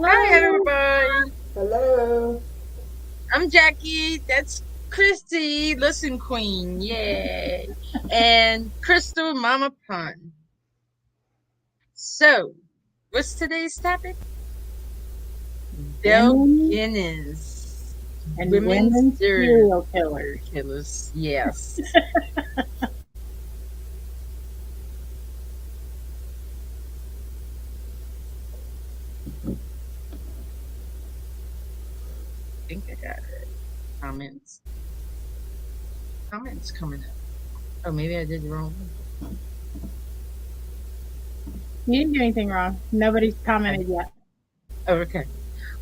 Hi, Hello. everybody. Hello. I'm Jackie. That's Christy, Listen Queen. Yay. And Crystal, Mama Pun. So, what's today's topic? Belle Women Guinness. and Women women serial serial killers. killers. Yes. I think I got it. Comments. Comments coming up. Oh, maybe I did the wrong one. You didn't do anything wrong. Nobody's Okay. commented yet. Oh, okay.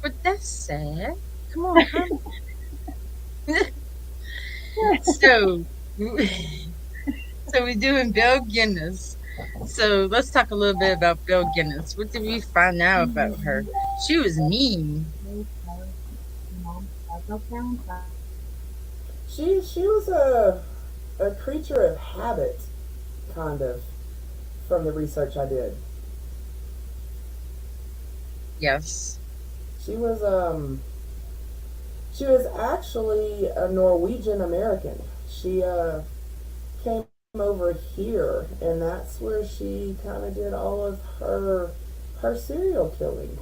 But that's sad. Come on, comment. So, so we're doing Belle Guinness. So let's talk a little bit about Belle Guinness. What did we find out about her? She was mean. She was a creature of habit, kind of, from the research I did. Yes. She was she was actually a Norwegian American. She came over here, and that's where she kind of did all of her serial killing.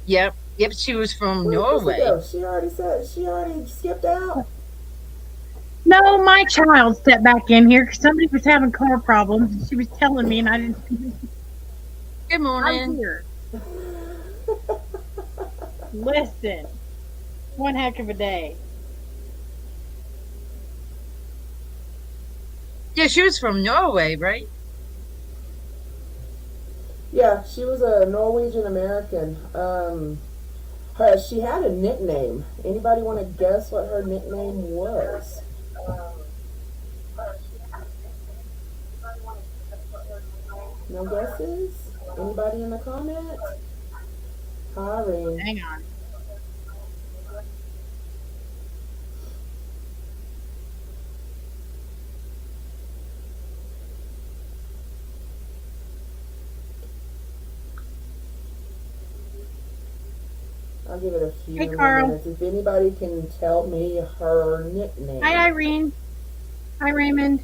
Yep. Yep. She was from Where'd Chrissy Norway. go? She already skipped out. No, my child stepped back in here because somebody was having car problems and she was telling me, and I didn't. Good I'm morning. here. Listen, one heck of a day. Yeah, she was from Norway, right? Yeah, she was a Norwegian American. She had a nickname. Anybody want to guess what her nickname was? No guesses? Anybody in the comments? Hi, Irene. Hang on. I'll give it a Hey, few more Carl. minutes. If anybody can tell me her Hi, nickname. Irene. Hi, Raymond.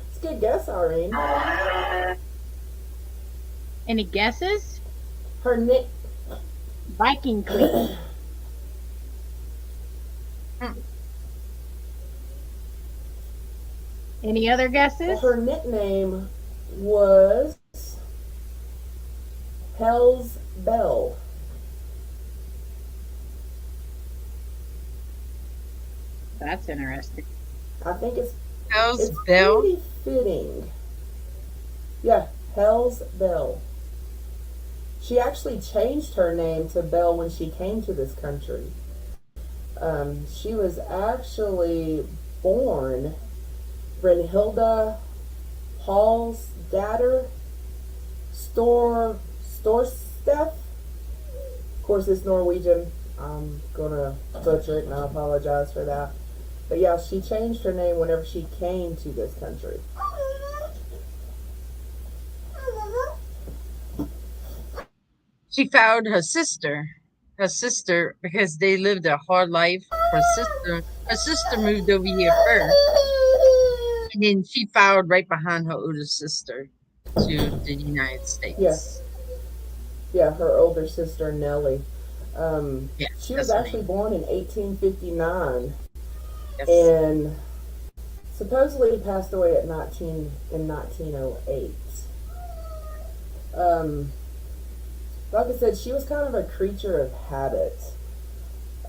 It's a good guess, Irene. Any guesses? Her nick. Viking Queen. Hmm. Any other Well, guesses? her nickname was Hell's Bell. That's interesting. I think Belle's it's Belle. pretty fitting. Yeah, Hell's Bell. She actually changed her name to Belle when she came to this country. She was actually born Brynhilda Hall's daughter, Storstef. Of course, it's Norwegian. I'm gonna butcher it, and I apologize for that. But yeah, she changed her name whenever she came to this country. She found her sister. Her sister, because they lived a hard life. Her sister moved over here first, and then she followed right behind her older sister to the United Yes, States. yeah, her older sister Nellie. Yes, She was that's her actually name. born in 1859 Yes. and supposedly passed away at 1908. Um, like I said, she was kind of a creature of habit.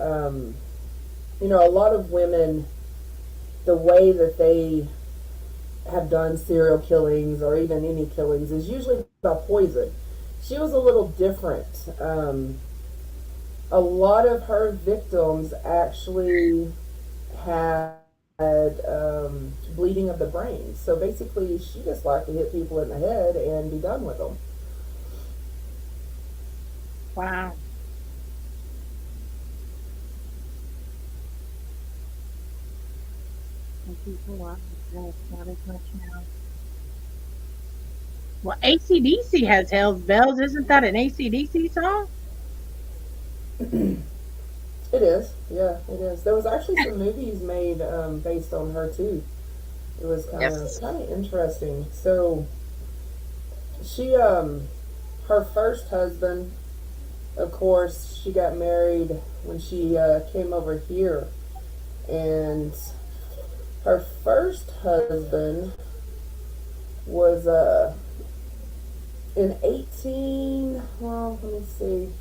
Um, a lot of women, the way that they have done serial killings or even any killings is usually by poison. She was a little different. A lot of her victims actually had bleeding of the brain. So basically, she just liked to hit people in the head and be done with them. Wow. Some people love themselves not as much now. Well, ACDC has Hell's Bells. Isn't that an ACDC song? It is, yeah, it is. There was actually some movies made based on her too. It was Yes. kind of interesting. So she her first husband, of course, she got married when she came over here, and her first husband was in 18. Well, let me see.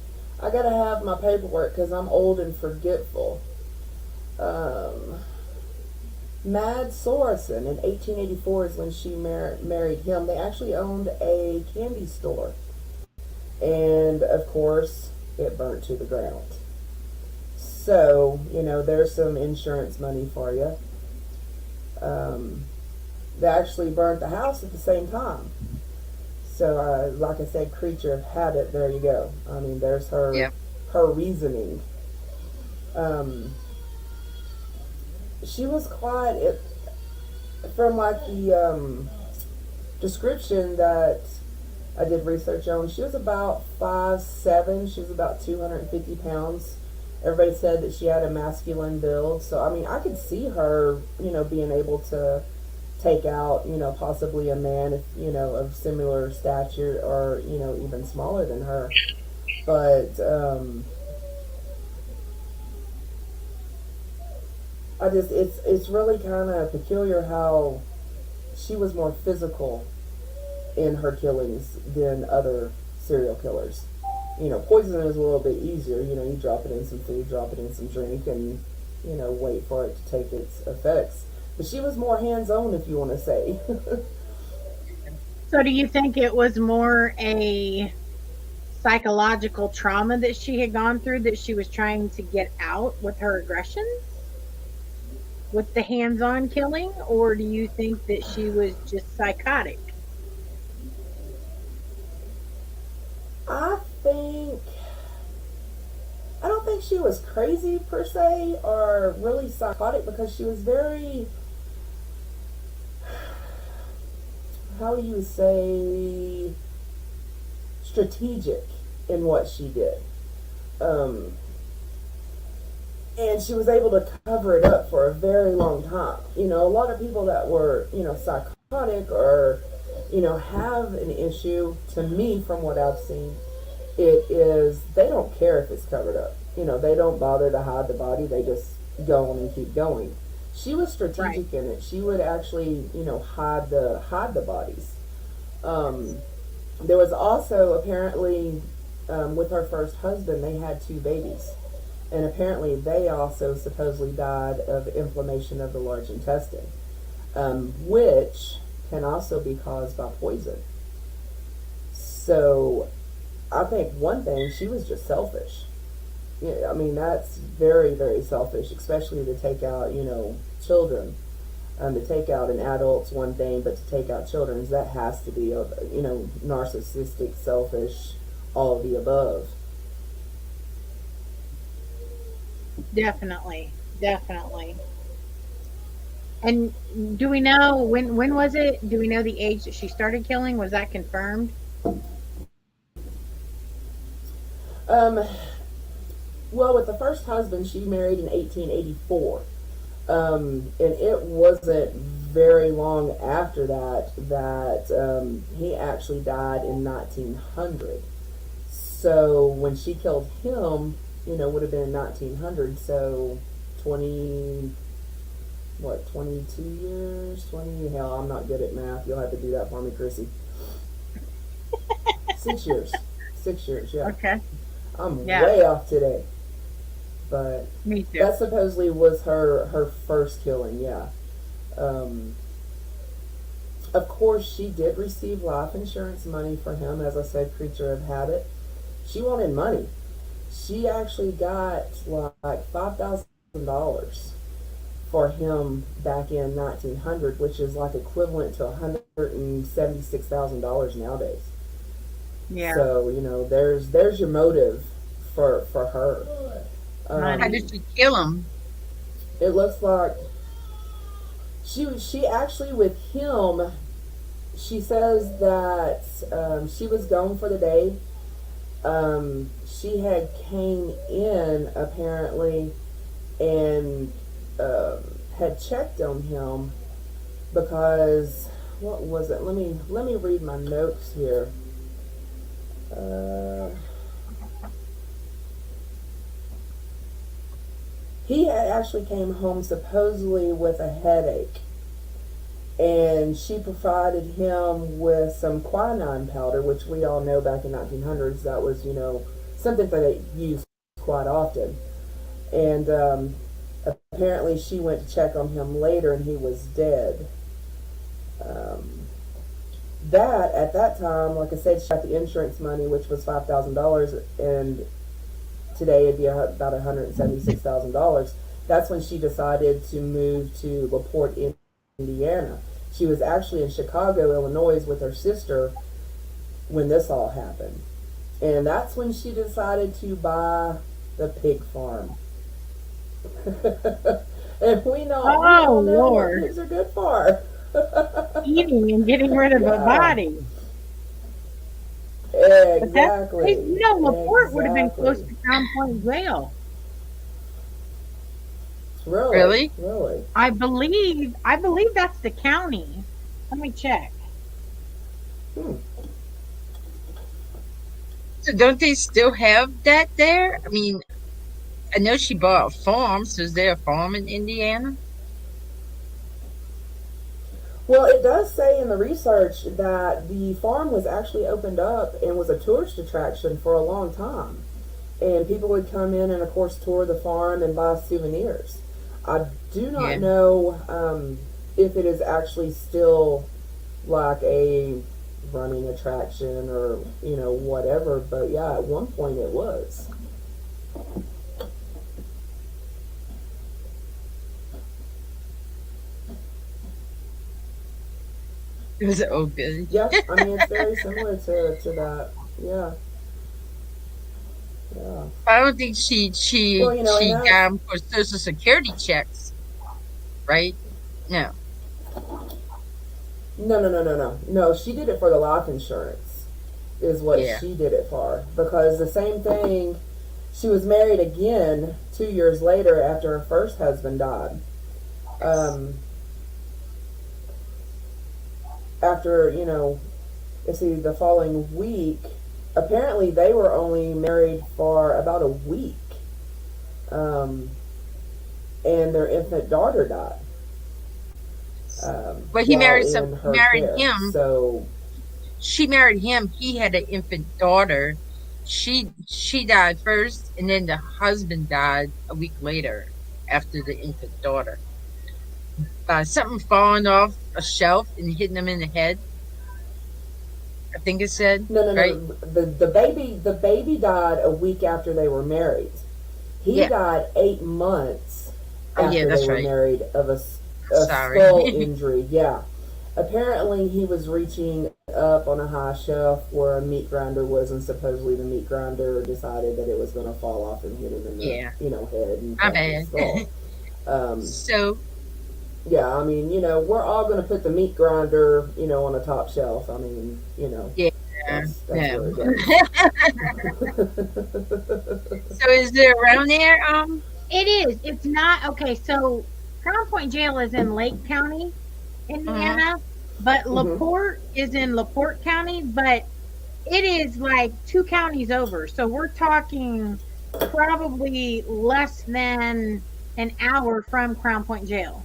I gotta have my paperwork because I'm old and forgetful. Um, Mad Sorensen in 1884 is when she married him. They actually owned a candy store, and of course, it burnt to the ground. So, there's some insurance money for you. Um, they actually burnt the house at the same time. So, like I said, creature of habit. There you go. I mean, there's Yep. her reasoning. Um, she was quite from like the description that I did research on. She was about 5'7". She was about 250 pounds. Everybody said that she had a masculine build. So I mean, I could see her, being able to take out, possibly a man, if, of similar stature or even smaller than her. But it's really kind of peculiar how she was more physical in her killings than other serial killers. Poison is a little bit easier. You drop it in some food, drop it in some drink, and wait for it to take its effects. But she was more hands-on, if you want to say. So, do you think it was more a psychological trauma that she had gone through that she was trying to get out with her aggressions, with the hands on killing? Or do you think that she was just psychotic? I think I don't think she was crazy per se or really psychotic because she was very, how do you say, strategic in what she did. Um, and she was able to cover it up for a very long time. A lot of people that were, psychotic or, have an issue, to me, from what I've seen, it is they don't care if it's covered up. They don't bother to hide the body, they just go on and keep going. She was Right. strategic in it. She would actually, hide the bodies. Um, there was also apparently, with her first husband, they had two babies. And apparently, they also supposedly died of inflammation of the large intestine, which can also be caused by poison. So, I think one thing, she was just selfish. Yeah, I mean, that's very, very selfish, especially to take out, children. To take out an adult's one thing, but to take out children's, that has to be, narcissistic, selfish, all of the above. Definitely. Definitely. And do we know when was it? Do we know the age that she started killing? Was that confirmed? Um, well, with the first husband, she married in 1884. And it wasn't very long after that he actually died in 1900. So when she killed him, would have been in 1900. So 20, what, 22 years? 20, hell, I'm not good at math. You'll have to do that for me, Chrissy. 6 years. 6 years, yeah. Okay. I'm Yeah, way off today. But me too. that supposedly was her first killing, yeah. Um, of course, she did receive life insurance money for him, as I said, creature of habit. She wanted money. She actually got like $5,000 for him back in 1900, which is like equivalent to $176,000 nowadays. Yeah. So there's your motive for her. How Money. did Um, she kill him? it looks like she actually with him. She says that she was gone for the day. She had came in apparently and had checked on him because what was it? Let me read my notes here. Uh, he had actually came home supposedly with a headache, and she provided him with some quinine powder, which we all know back in 1900s that was something that they used quite often. And apparently she went to check on him later, and he was dead. Um, that at that time, like I said, she got the insurance money, which was $5,000, and today it'd be about $176,000. That's when she decided to move to LaPorte, Indiana. She was actually in Chicago, Illinois, with her sister when this all happened, and that's when she decided to buy the pig farm. And we Oh all know what Lord. pigs are good for. Eating and getting rid of a Yeah, body. But that's crazy. exactly, LaPorte would have been close exactly. to Crown Point Jail. Really, Really? really. I believe that's the county. Let me check. Hmm. So don't they still have that there? I mean, I know she bought a farm, so is there a farm in Indiana? Well, it does say in the research that the farm was actually opened up and was a tourist attraction for a long time. And people would come in and, of course, tour the farm and buy souvenirs. I do not Yeah. know if it is actually still like a running attraction or, whatever, but yeah, at one point it was. It was oh good. Yeah, I mean, it's very similar to that. Yeah, yeah. I don't think she Well, she and she that's got him for Social Security checks, right? No. no, no, no, no, no. No, she did it for the life insurance, is what Yeah. she did it for. Because the same thing, she was married again 2 years later after her first husband died. Um, after, let's see, the following week, apparently they were only married for about a week. Um, and their infant daughter died But he while married some. in He her married care. him. So, She married him. He had an infant daughter. She died first, and then the husband died a week later after the infant daughter by something falling off a shelf and hitting him in the head. I think it said no, no, right. no. The baby died a week after they were married. He Yeah. died 8 months Oh yeah, after they that's were right. married of a Sorry. skull injury. Yeah. Apparently, he was reaching up on a high shelf where a meat grinder was, and supposedly the meat grinder decided that it was going to fall off and hit him in the Yeah. head and My crack his bad. skull. Um, So yeah, I mean, we're all going to put the meat grinder, on the top shelf. I mean, yeah. that's No. where it goes. So is there around there? It is. It's not okay. So Crown Point Jail is in Lake County, Mhm. Indiana, but Hmm. LaPorte is in LaPorte County, but it is like two counties over. So we're talking probably less than an hour from Crown Point Jail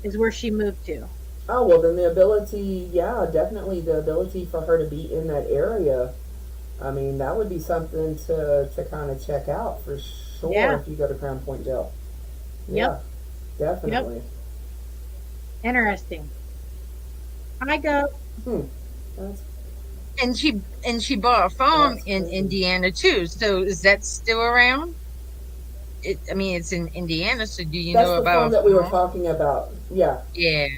is where she moved to. Oh, well, then the ability, yeah, definitely the ability for her to be in that area. I mean, that would be something to kind of check out for sure Yeah. if you go to Crown Point Jail. Yep. Yeah, Yep. definitely. Interesting. I go. Hmm. That's And she bought a farm that's in crazy. Indiana too. So is that still around? I mean, it's in Indiana. So do you That's know the about farm a that we were farm? talking about. Yeah, Yeah.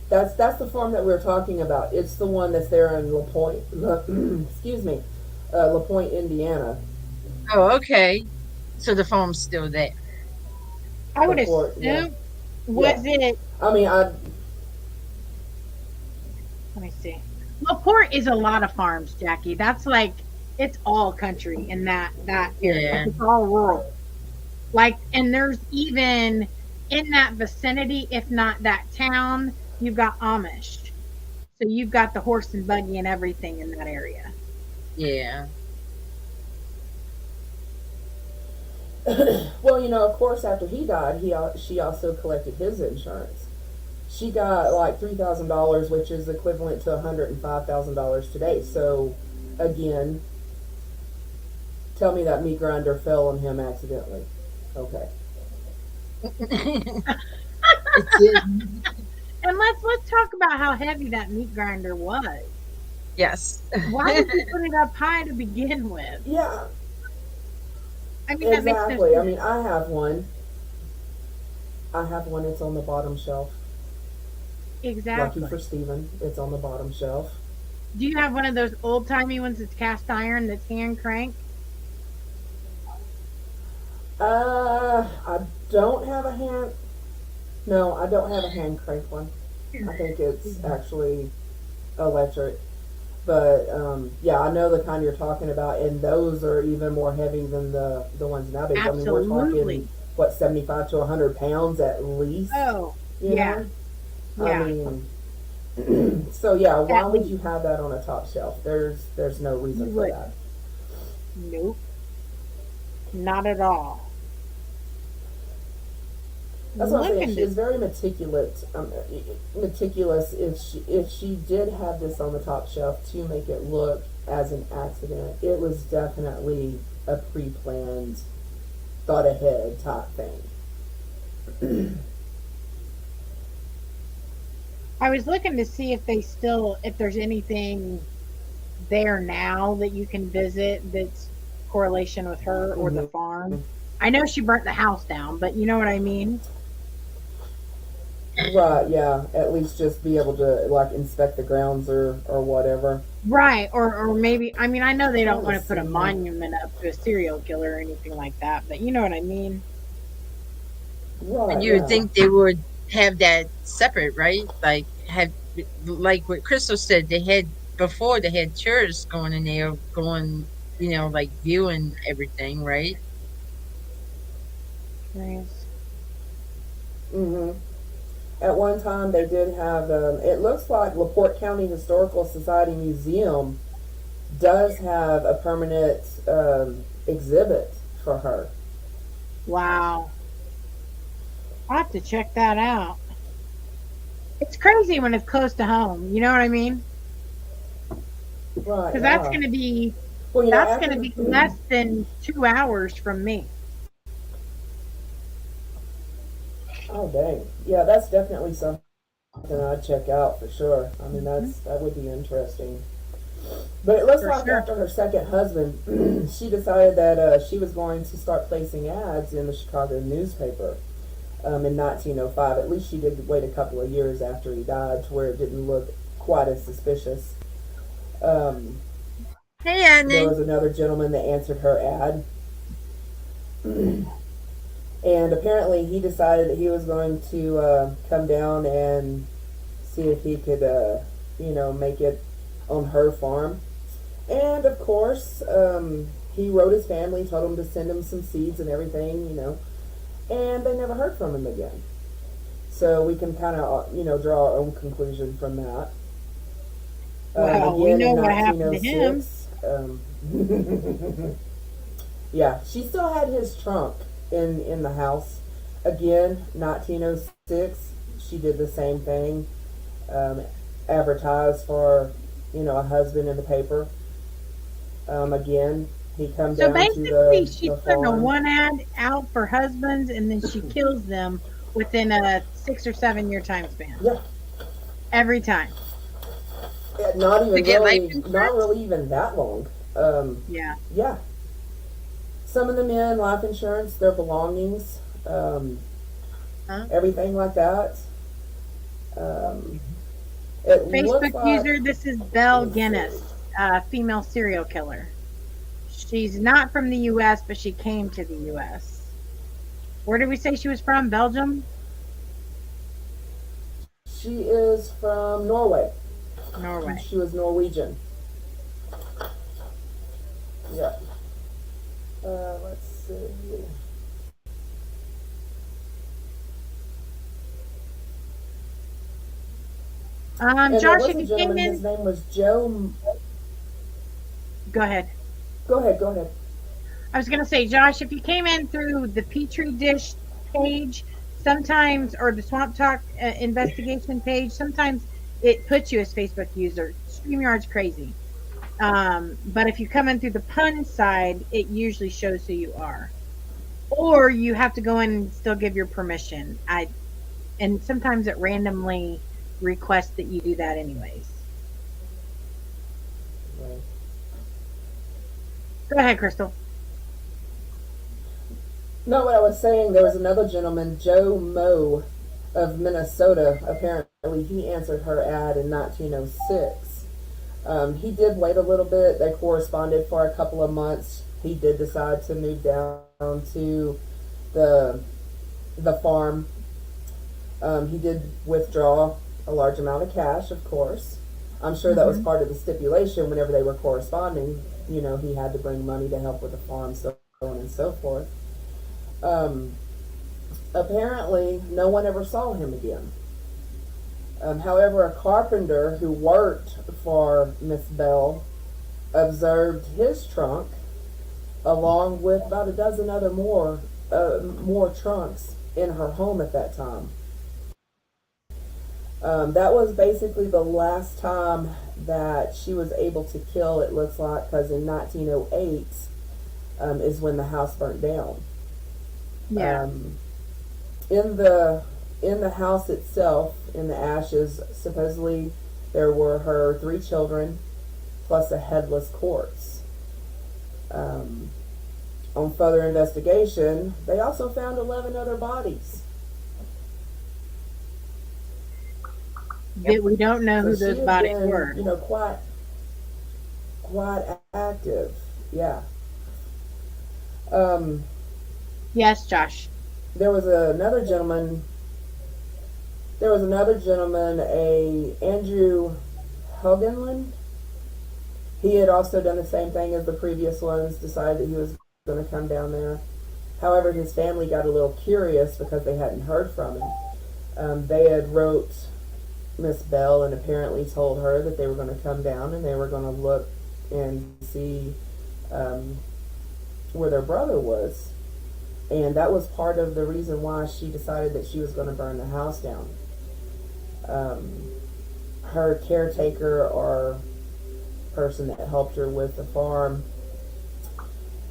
that's the farm that we were talking about. It's the one that's there in LaPointe. Excuse me, LaPointe, Indiana. Oh, okay. So the farm's still there. I would LaPorte. Yeah, assume, was yeah. it, I mean, I let me see. Laporte is a lot of farms, Jackie. That's like it's all country in that area. Like Yeah. it's all rural. Like, and there's even in that vicinity, if not that town, you've got Amish. So you've got the horse and buggy and everything in that area. Yeah. well, of course, after he died, she also collected his insurance. She got like $3,000, which is equivalent to $105,000 today. So, again, tell me that meat grinder fell on him accidentally. Okay. It did. And let's talk about how heavy that meat grinder was. Yes. Why would you put it up high to begin with? Yeah, I mean, that makes no exactly. I sense. mean, I have one. I have one. It's on the bottom shelf. Lucky for Exactly. Steven, it's on the bottom shelf. Do you have one of those old timey ones that's cast iron that's hand crank? I don't have a hand. No, I don't have a hand crank one. I think it's actually electric. But yeah, I know the kind you're talking about, and those are even more heavy than the ones nowadays. I mean, we're talking Absolutely. what 75 to 100 pounds at least. Oh, You yeah, know, I yeah. mean, so yeah, why At would least you have that on a top shelf? There's no you reason for wouldn't. that. Nope, not at all. That's what I'm saying. Looking She to is very meticulous. Meticulous. If she did have this on the top shelf to make it look as an accident, it was definitely a pre-planned, thought ahead type thing. I was looking to see if they still, if there's anything there now that you can visit that's correlation with her or the hmm farm. I know she burnt the house down, but you know what I mean? Right. Yeah. At least just be able to like inspect the grounds or whatever. Right. Or maybe, I mean, I know they don't Trying to want to put a see. monument up to a serial killer or anything like that, but you know what I mean? And Right. you would Yeah. think they would have that separate, right? Like have like what Crystal said, they had before they had tourists going in there, going, like viewing everything, right? Nice. hmm At one time, they did have. It looks like Laporte County Historical Society Museum does have a permanent exhibit for her. Wow. I'll have to check that out. It's crazy when it's close to home. You know what I mean? Right. Because Yeah. Well, that's after gonna be less than 2 hours from me. oh dang, yeah, that's definitely something I'd check out for sure. I mean, Hmm. that would be interesting. But it looks For like sure. after her second husband, she decided that she was going to start placing ads in the Chicago newspaper in 1905. At least she did wait a couple of years after he died to where it didn't look quite as suspicious. Um, Hey, there Annie. was another gentleman that answered her ad, and apparently he decided that he was going to come down and see if he could, make it on her farm. And of course, he wrote his family, told them to send him some seeds and everything, and they never heard from him again. So we can kind of, draw our own conclusion from that. Well, we Again, know in what happened to him. 1906, yeah, she still had his trunk in the house. Again, 1906, she did the same thing. Um, Advertised for, a husband in the paper. Again, he come So down to basically, she the put a farm. one ad out for husbands, and then she kills them within a 6 or 7 year time span. Yeah, Every time. not To even get life really, not insurance? really even that long. Yeah. Yeah. some of the men, life insurance, their belongings, Huh? everything like that. Um, it looks Facebook like, user, this is let Belle me see. Gunness, female serial killer. She's not from the US, but she came to the US. Where did we say she was from? Belgium? She is from Norway. Norway. She was Norwegian. Yeah. Let's see. And there Josh, was if a you came gentleman. His in, name was Joe. go ahead. Go ahead. Go ahead. I was going to say, Josh, if you came in through the Petri dish page, sometimes, or the Swamp Talk investigation page, sometimes it puts you as Facebook user. StreamYard's crazy. But if you come in through the pun side, it usually shows who you are. Or you have to go in and still give your permission. And sometimes it randomly requests that you do that anyways. Right. Go ahead, Crystal. No, what I was saying, there was another gentleman, Joe Moe of Minnesota. Apparently, he answered her ad in 1906. He did wait a little bit. They corresponded for a couple of months. He did decide to move down to the the farm. He did withdraw a large amount of cash, of course. I'm sure that was Mm-hmm. part of the stipulation whenever they were corresponding. You know, he had to bring money to help with the farm, so on and so forth. Um, Apparently, no one ever saw him again. However, a carpenter who worked for Miss Bell observed his trunk along with about a dozen other more trunks in her home at that time. That was basically the last time that she was able to kill. It looks like because in 1908 is when the house burnt down. Yeah. In the house itself, in the ashes, supposedly there were her 3 children plus a headless corpse. On further investigation, they also found 11 other bodies. That we don't know So who she those had bodies been, were. quite active. Yeah. Yes, Josh. There was another gentleman. There was another gentleman, a Andrew Hoganland. He had also done the same thing as the previous ones. Decided that he was going to come down there. However, his family got a little curious because they hadn't heard from him. They had wrote Miss Bell and apparently told her that they were going to come down and they were going to look and see where their brother was. And that was part of the reason why she decided that she was going to burn the house down. Her caretaker or person that helped her with the farm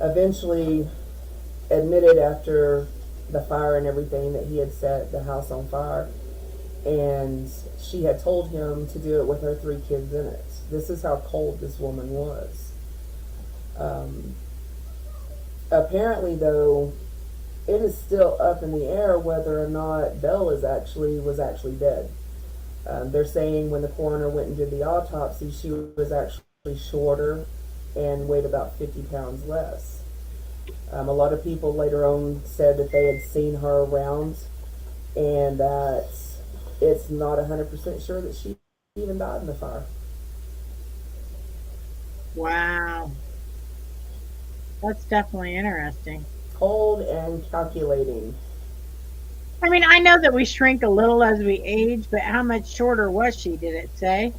eventually admitted after the fire and everything that he had set the house on fire, and she had told him to do it with her 3 kids in it. This is how cold this woman was. Apparently, though, it is still up in the air whether or not Belle was actually dead. They're saying when the coroner went and did the autopsy, she was actually shorter and weighed about 50 pounds less. A lot of people later on said that they had seen her around and that it's not 100% sure that she even died in the fire. Wow. That's definitely interesting. Cold and calculating. I mean, I know that we shrink a little as we age, but how much shorter was she, did it say?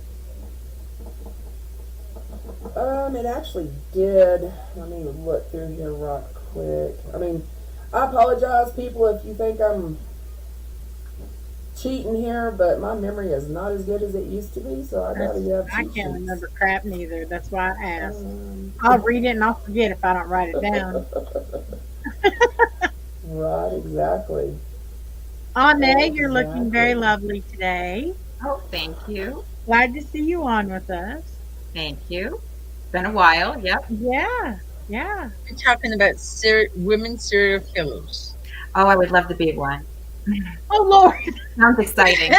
It actually did. Let me look through here right quick. I mean, I apologize, people, if you think I'm cheating here, but my memory is not as good as it used to be, so I gotta have I cheat can't sheets. remember crap neither. That's why I asked. Um, I'll read it and I'll forget if I don't write it down. right, exactly. Anne, you're looking very Exactly. lovely today. Oh, thank you. Glad to see you on with us. Thank you. It's been a while. Yep. Yeah. Yeah. We're talking about women serial killers. Oh, I would love to be one. Oh Lord, Sounds exciting.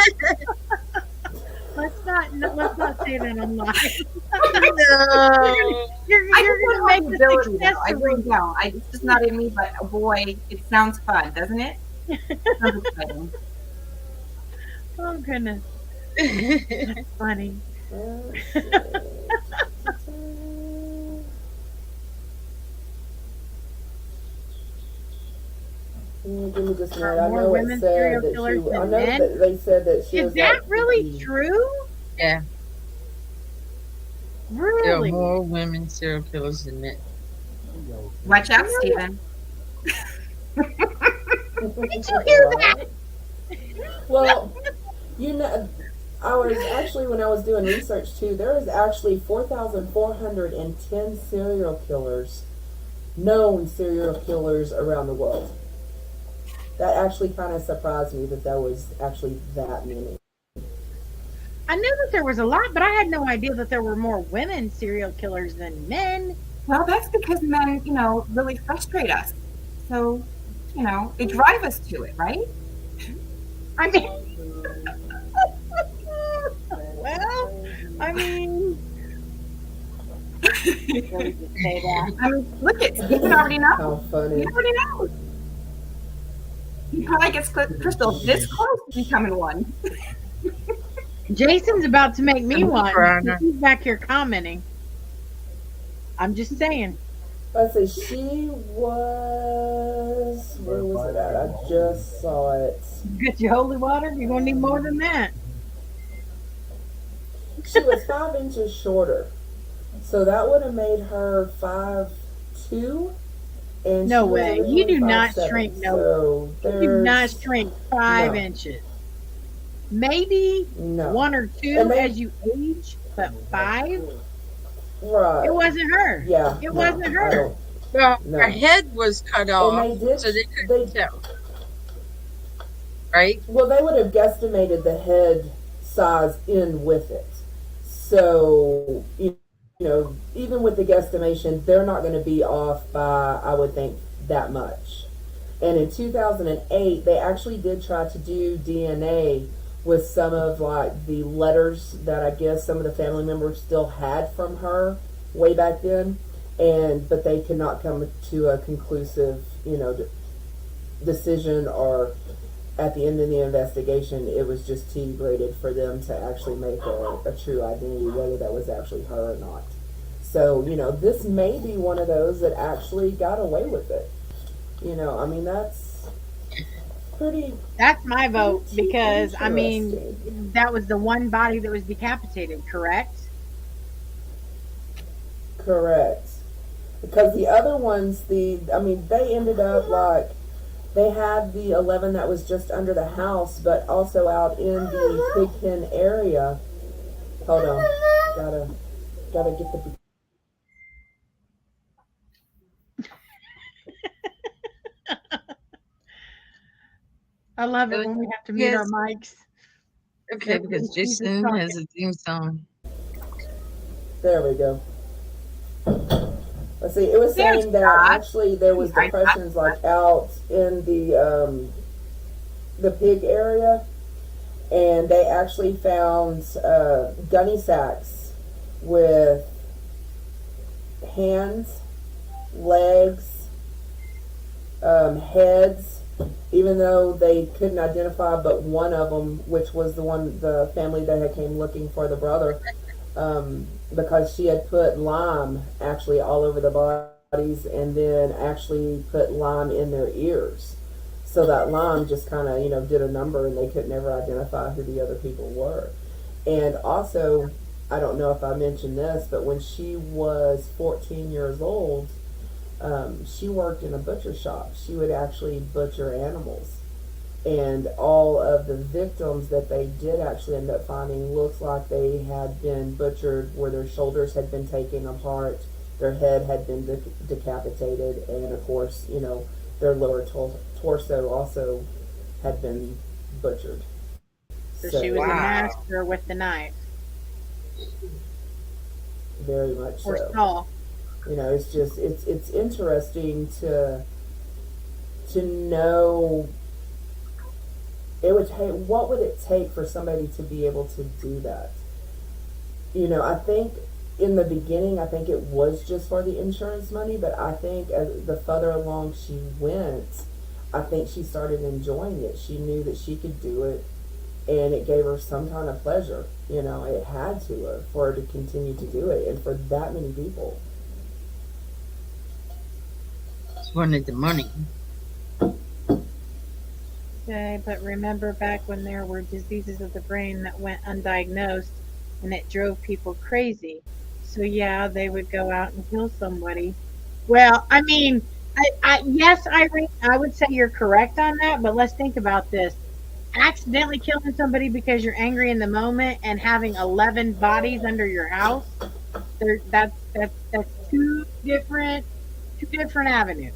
let's not say that on live. No. I You're just gonna don't make have the us ability though. I really accessories. don't. It's just not in me. But oh boy, it sounds fun, doesn't it? Sounds exciting. Oh goodness, that's funny. Let's see. Give me just a Are minute. I more know it women said serial that killers I than know men? that they said that she Is was that like really 50. true? Yeah, there are Really? more women serial killers than men. Watch You out, know what? Stephen. Did you hear that? Right. Well, you know, I was actually when I was doing research too. There is actually 4,410 serial killers, known serial killers around the world. That actually kind of surprised me that there was actually that many. I knew that there was a lot, but I had no idea that there were more women serial killers than men. Well, that's because men, really frustrate us. So, they drive us to it, right? I mean, well, I mean, let me just say that. I mean, look at Stephen already How knows. He funny. already knows. He probably gets Crystal this close to becoming one. Jason's about to make me And one because Brana. he's back here commenting. I'm just saying. Let's see. She was. Where was it at? I just saw it. Get your holy water. You're gonna need more than that. She was 5 inches shorter, so that would have made her 5'2", and No she was way. You originally do five not seven. shrink. No, So you do not there's shrink 5 inches. Maybe no, one or and two they as you age, but five. It right, wasn't her. yeah, It no, wasn't I her. don't, Well, her no, head was cut and off, they did so they they couldn't tell, right? well they would have guesstimated the head size in with it, so even with the guesstimation, they're not going to be off by I would think that much. And in 2008, they actually did try to do DNA with some of like the letters that I guess some of the family members still had from her way back then, and but they could not come to a conclusive, decision or at the end of the investigation, it was just too graded for them to actually make a true identity, whether that was actually her or not. So, this may be one of those that actually got away with it. I mean, that's pretty, That's my vote pretty because I interesting. mean that was the one body that was decapitated, correct? Correct. Because the other ones, I mean, they ended up like, they had the 11 that was just under the house, but also out in the pig pen area. Hold on. Gotta get the. I love it Really? when we have to mute our Yes. mics. Okay, because Everybody sees us Jason has talking. a theme song. There we go. Let's see. It was There's saying that God. actually there was depressions like out in the pig area, and they actually found gunny sacks with hands, legs, heads, even though they couldn't identify but one of them, which was the family that had came looking for the brother, because she had put lime actually all over the bodies and then actually put lime in their ears. So that lime just kind of, did a number and they could never identify who the other people were. And also, I don't know if I mentioned this, but when she was 14 years old, she worked in a butcher shop. She would actually butcher animals. And all of the victims that they did actually end up finding looks like they had been butchered where their shoulders had been taken apart, their head had been decapitated, and of course, their lower torso also had been butchered. So she was So, a Wow. master with the knife very much or so. saw. It's just it's interesting to know it would take what would it take for somebody to be able to do that. I think in the beginning, I think it was just for the insurance money, but I think as the further along she went, I think she started enjoying it. She knew that she could do it, and it gave her some kind of pleasure. It had to her for her to continue to do it, and for that many people. She wanted the money. Okay, but remember back when there were diseases of the brain that went undiagnosed and it drove people crazy. So yeah, they would go out and kill somebody. Well, I mean, yes, Irene, I would say you're correct on that, but let's think about this. Accidentally killing somebody because you're angry in the moment and having 11 bodies under your house, that's two different avenues.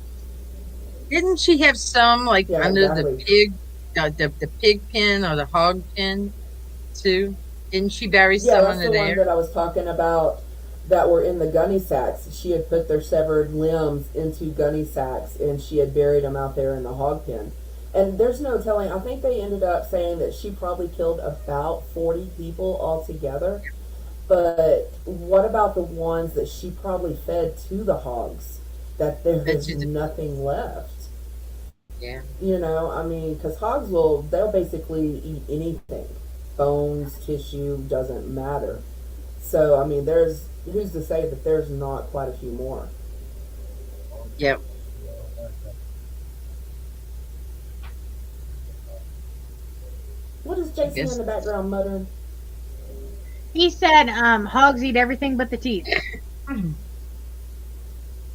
Didn't she have some like Yeah, under the exactly. pig, the pig pen or the hog pen too? Didn't she bury Yeah, some that's under the one there? that I was talking about that were in the gunny sacks. She had put their severed limbs into gunny sacks and she had buried them out there in the hog pen. And there's no telling. I think they ended up saying that she probably killed about 40 people altogether. But what about the ones that she probably fed to the hogs? That there Bet was you did. nothing left. Yeah. I mean, because hogs they'll basically eat anything. Bones, tissue, doesn't matter. So, I mean, who's to say that there's not quite a few more? Yep. What is I JC in guess. the background muttering? He said hogs eat everything but the teeth. Hmm.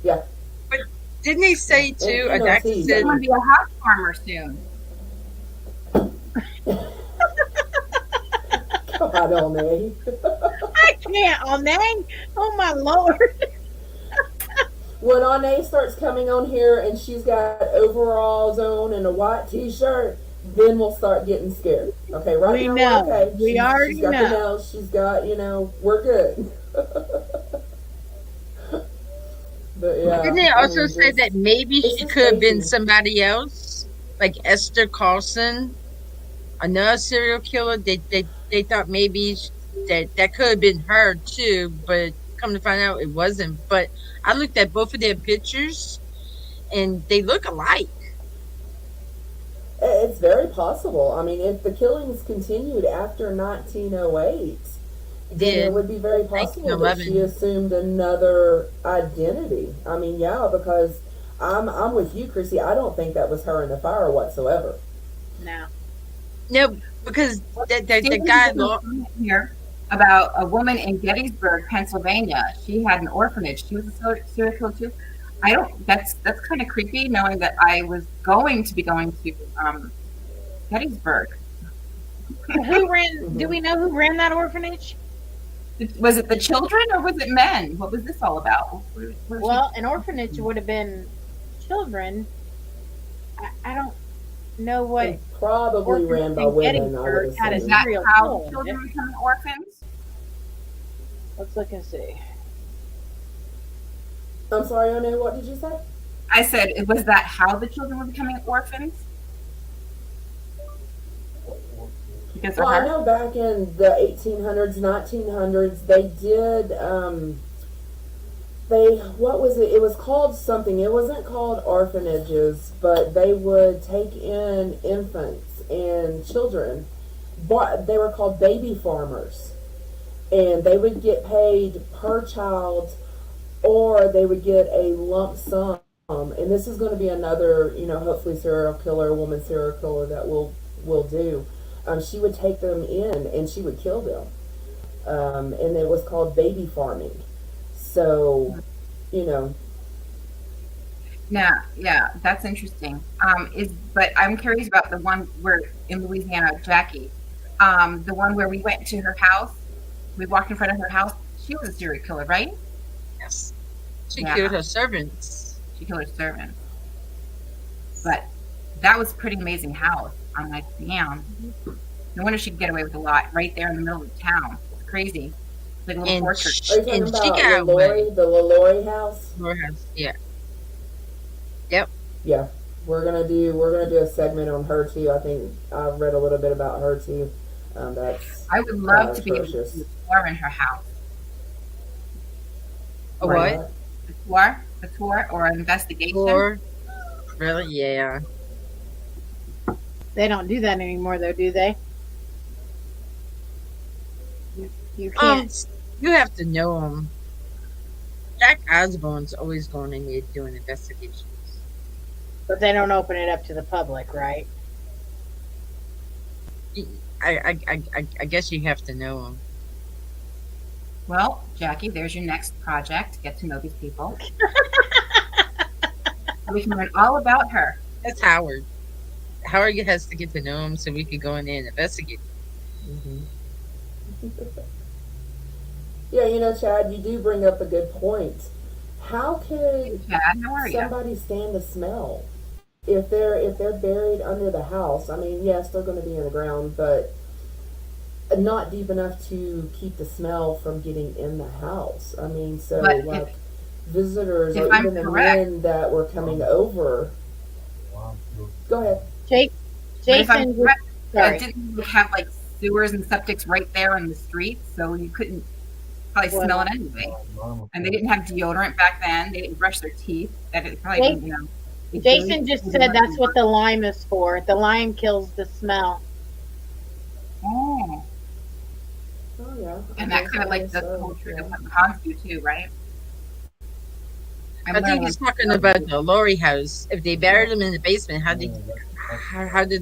Yeah, But didn't he say and too? A doctor teeth. He's said, going to be a hog farmer soon. God only. I can't, oh dang. Oh my lord. When Ane starts coming on here and she's got overalls on and a white t-shirt, then we'll start getting scared. Okay, right We now we're know. okay. We She's already got the know. nails. She's got, we're good. But didn't yeah, they I also mean, say that maybe it's she just could have been crazy. somebody else, like Esther Carlson, another serial killer? They thought maybe that could have been her too, but come to find out it wasn't. But I looked at both of their pictures, and they look alike. It's very possible. I mean, if the killings continued after 1908, They then it did would be very possible that she 1911. assumed another identity. I mean, yeah, because I'm with you, Chrissy. I don't think that was her in the fire whatsoever. No. No, because the Stephen's guy giving a comment here about a woman in Gettysburg, Pennsylvania. She had an orphanage. She was a serial killer too. I don't. That's kind of creepy, knowing that I was going to be going to Gettysburg. Who ran? Do Hmm. we know who ran that orphanage? Was it the children or was it men? What was this all about? Where she, Well, an orphanage would have been children. I don't know what And probably ran orphanage by in women, I would Gettysburg had a is assume. that serial how the killer in it. children become orphans? Let's look and see. I'm sorry, One. What did you say? I said, was that how the children were becoming orphans? Because of Well, I her? know back in the 1800s, 1900s, they did. They what was it? It was called something. It wasn't called orphanages, but they would take in infants and children. But they were called baby farmers, and they would get paid per child, or they would get a lump sum. And this is going to be another, hopefully serial killer, woman serial killer that will do. She would take them in and she would kill them, and it was called baby farming. So, you know, Yeah, that's interesting. But I'm curious about the one where in Louisiana, Jackie, the one where we went to her house. We walked in front of her house. She was a serial killer, right? Yes, she killed Yeah, her servants. she killed her servant. But that was a pretty amazing house. I'm like, damn. No wonder she could get away with a lot right there in the middle of town. It's crazy. like a little and portrait. Are you talking she about got away. LaLaurie, the LaLaurie house? Her house, yeah, yep. Yeah, we're gonna do a segment on her too. I think I've read a little bit about her too. That's I would kind love of to be able to see atrocious. a tour in her house, A Do like what? what? a tour or an investigation. Or really? Yeah. They don't do that anymore, though, do they? You Um, can't. you have to know him. Jack Osborne's always going in there doing investigations. But they don't open it up to the public, right? I guess you have to know him. Well, Jackie, there's your next project. Get to know these people. We can learn all about her. That's Howard. Howard has to get to know him so we could go in there and investigate. Hmm. Yeah, Chad, you do bring up a good point. How could Chad, how are you? somebody stand the smell if they're buried under the house? I mean, yes, they're going to be in the ground, but not deep enough to keep the smell from getting in the house. I mean, so But like visitors if or I'm even the correct, men that were coming over. Go ahead. Jake, but if I'm Jason, correct, sorry. didn't we have like sewers and septics right there in the street, so you couldn't probably smell it anyway. And they didn't have deodorant back then. They didn't brush their teeth. That it probably didn't, it Jason didn't- just said that's what the lime is for. The lime kills the smell. Oh, Oh yeah. and that kind of like guess the so, whole trick yeah. of what the Hans do too, right? I think he's talking about the Lori house. If they buried him in the basement, how did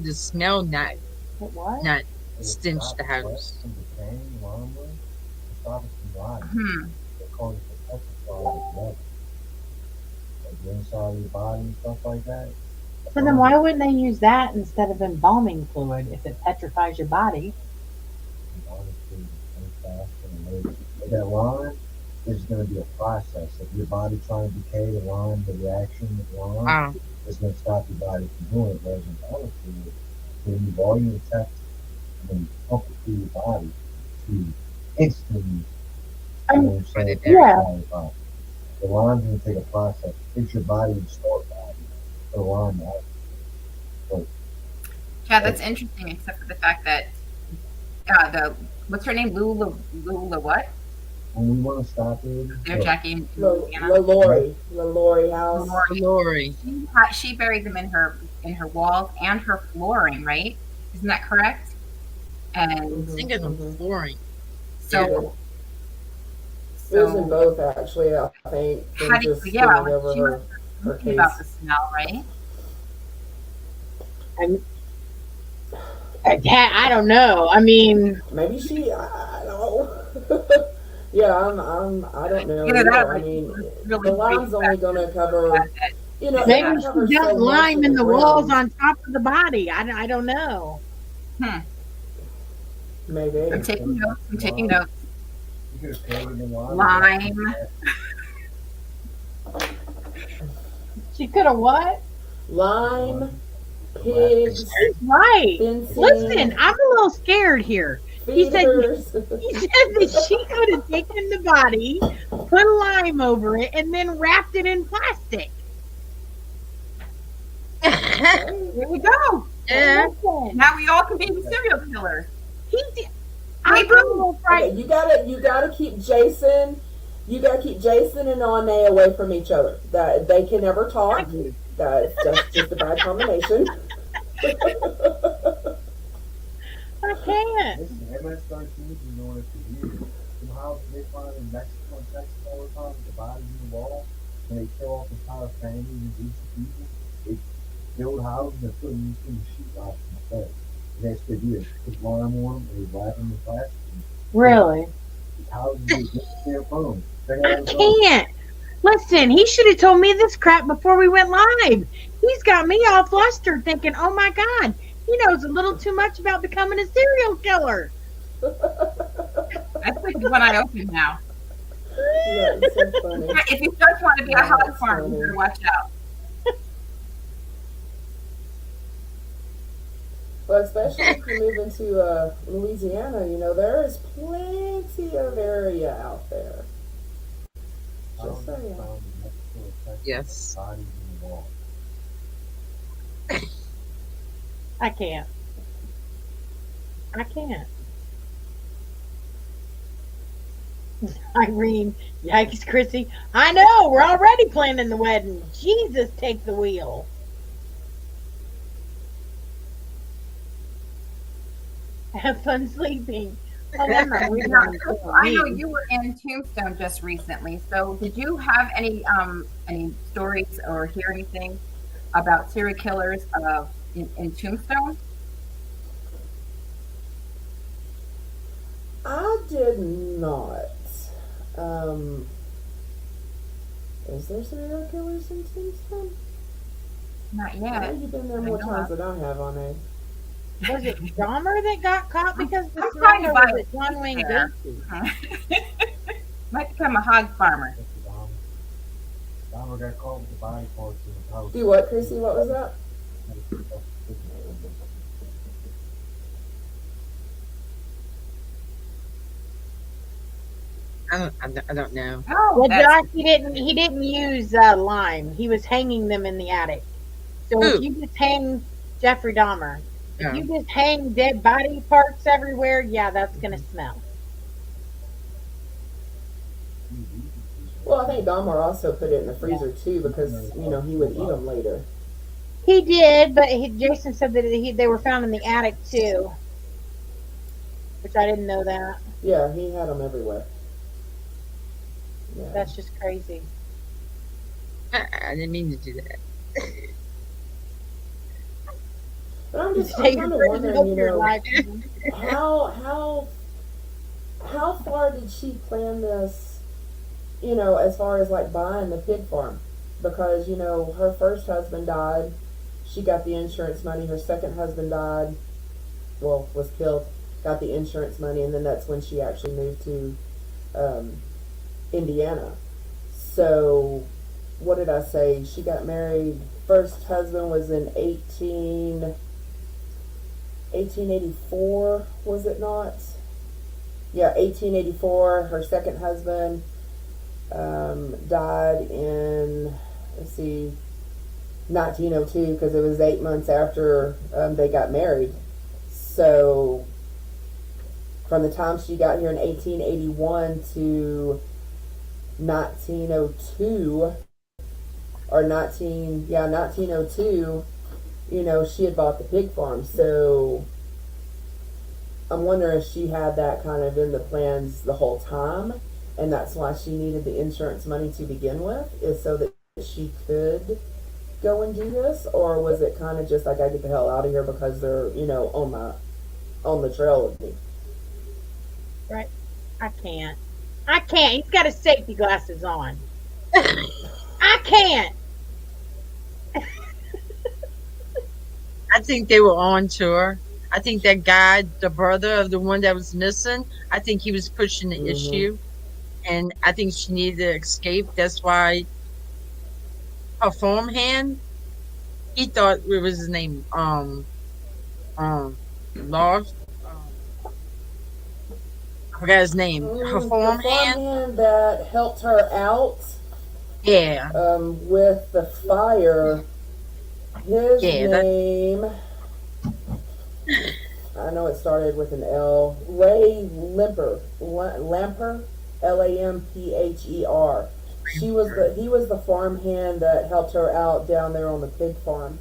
the smell What? not stench the house? Hmm. So then why wouldn't they use that instead of embalming fluid if it petrifies your body? That lime is going to be a process. If your body trying to decay the lime, the reaction with lime Wow. is going to stop your body from doing it. Whereas in other fluid, when you volume the text and you pump it through your body to instantly, you know what I'm saying? Yeah. The lime's going to take a process. Fix your body and start body for the lime out. Yeah, that's interesting, except for the fact that what's her name? Lula what? When we want to stop it, There, Jackie in Louisiana. LaLaurie house. Lori. She buried them in her walls and her flooring, right? Isn't that correct? And Thinking of flooring. so, It was in both, actually. I think how than do you, just yeah, getting over she her, was her thinking case. about the smell, right? I don't know. I mean, Maybe I don't know. Yeah, I don't know. Either that Either. or I mean, really the lime's only going to cover. It maybe covers she got so much lime of in the walls ground. on top of the body. I don't know. Maybe. I'm taking notes. I'm taking notes. you could have paid in lime. Lime. She could have what? Lime, pigs, Right. fencing, Listen, I'm a little scared here. He said feeders. he said that she could have taken the body, put a lime over it, and then wrapped it in plastic. Here we go. Yeah. Listen, Now we all can be serial killers. he did. I'm a little Okay, frightened. you gotta keep Jason. You gotta keep Jason and Ane away from each other. That they can never talk. That's just a bad combination. I can't. Listen, MS-13's been doing it for years. You know how they find in Mexico and Texas all the time with the bodies in the wall? When they kill off entire families and groups of people, they build houses and put them in the sheetrock instead. And that's what they do. They put lime on them and they wrap them in plastic. Really? These houses get their phone. I can't. Listen, he should have told me this crap before we went live. He's got me all flustered thinking, oh my God, he knows a little too much about becoming a serial killer. That's like one I open now. Yeah, it's so funny. If you just want to be a Yeah, hog that's farm, you funny. better watch out. Well, especially if you move into Louisiana, there is plenty of area out there. I Just don't just saying. found in Mexico or Texas Yes. bodies in the wall. I can't. I can't. Irene, yikes, Chrissy. I know, we're already planning the wedding. Jesus, take the wheel. Have fun sleeping. Oh, I'm not waiting Now, on you Crystal, telling I know me. you were in Tombstone just recently. So, did you have any stories or hear anything about serial killers in Tombstone? I did not. Um, is there serial killers in Tombstone? Not I know yet. you've been there That I more know times than I have on it. Was it Dahmer that got caught of. because of the I'm smell, trying to or buy was a it John place Wayne there. Gacy? Might become a hog farmer. That's the Dahmer got caught with the body parts in his house. Do what, Chrissy? What was that? I don't know. Oh, Well, that's Josh, he didn't use lime. He was hanging them in the attic. So if Who? you just hang Jeffrey Dahmer, if Oh. you just hang dead body parts everywhere, yeah, that's gonna smell. Well, I think Dahmer also put it in the freezer too because he would eat them later. He did, but Jason said that they were found in the attic too, which I didn't know that. Yeah, he had them everywhere. Yeah. That's just crazy. I didn't mean to do that. But I'm Take kind your of prison wondering, over your life. how far did she plan this? As far as like buying the pig farm, because her first husband died, she got the insurance money. Her second husband died, well, was killed, got the insurance money, and then that's when she actually moved to Indiana. So, what did I say? She got married. First husband was in 1884, was it not? Yeah, 1884. Her second husband died in, let's see, 1902, because it was 8 months after they got married. So, from the time she got here in 1881 to 1902, or 1902, she had bought the pig farm. So I'm wondering if she had that kind of in the plans the whole time, and that's why she needed the insurance money to begin with, is so that she could go and do this, or was it kind of just like, I get the hell out of here because they're on the trail with me. Right? I can't. I can't. He's got his safety glasses on. I can't. I think they were on to her. I think that guy, the brother of the one that was missing, I think he was pushing the Mm-hmm. issue, and I think she needed to escape. That's why her farmhand, he thought it was his name, Love. I forgot his name. Her The farmhand, farmhand that helped her out yeah, with the fire, his yeah, that, name, I know it started with an L. Ray Lamper, Lampher. He was the farmhand that helped her out down there on the pig farm,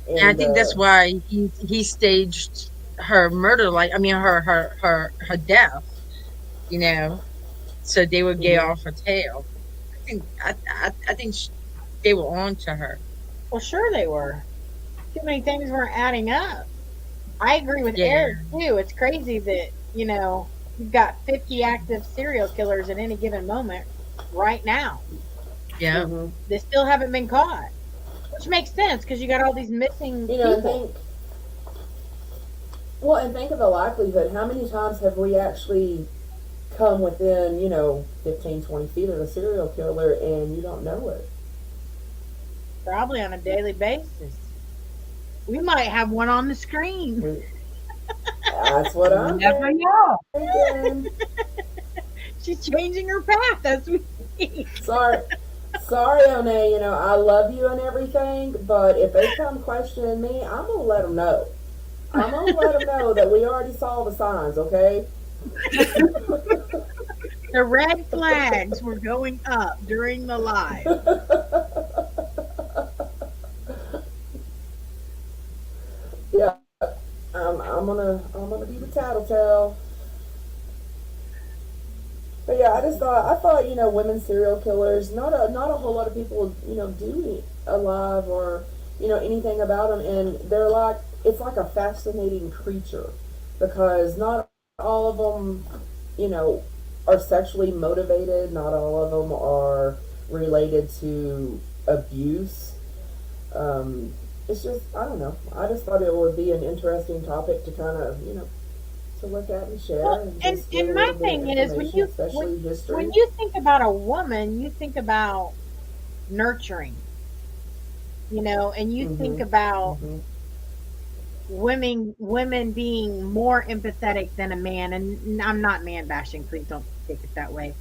and I and think that's why he staged her murder, like I mean her death, you know, so they would get mhm. off her tail. I think they were on to her. Well, sure they were. Too many things weren't adding up. I agree with Yeah, Eric too. It's crazy that you've got 50 active serial killers at any given moment right now. yeah, Mhm. They still haven't been caught, which makes sense because you got all these missing And people. think of the likelihood. How many times have we actually come within 15, 20 feet of a serial killer and you don't know it? Probably on a daily basis. We might have one on the screen. That's what You I'm never know. thinking. She's changing her path as we speak. Sorry, sorry, One. You know I love you and everything, but if they come questioning me, I'm gonna let them know. I'm gonna let them know that we already saw the signs. Okay. The red flags were going up during the live. Yeah, I'm gonna be the tattletale. But yeah, I thought women serial killers. Not a whole lot of people do alive or anything about them, and it's like a fascinating creature because not all of them you know are sexually motivated. Not all of them are related to abuse. It's just I don't know. I just thought it would be an interesting topic to kind of to look at and share Well, and and just give a and my little bit of thing is information, especially when history. you think about a woman, you think about nurturing, and you think Mhm. about Mhm. women being more empathetic than a man. And I'm not man bashing, please don't take it that way.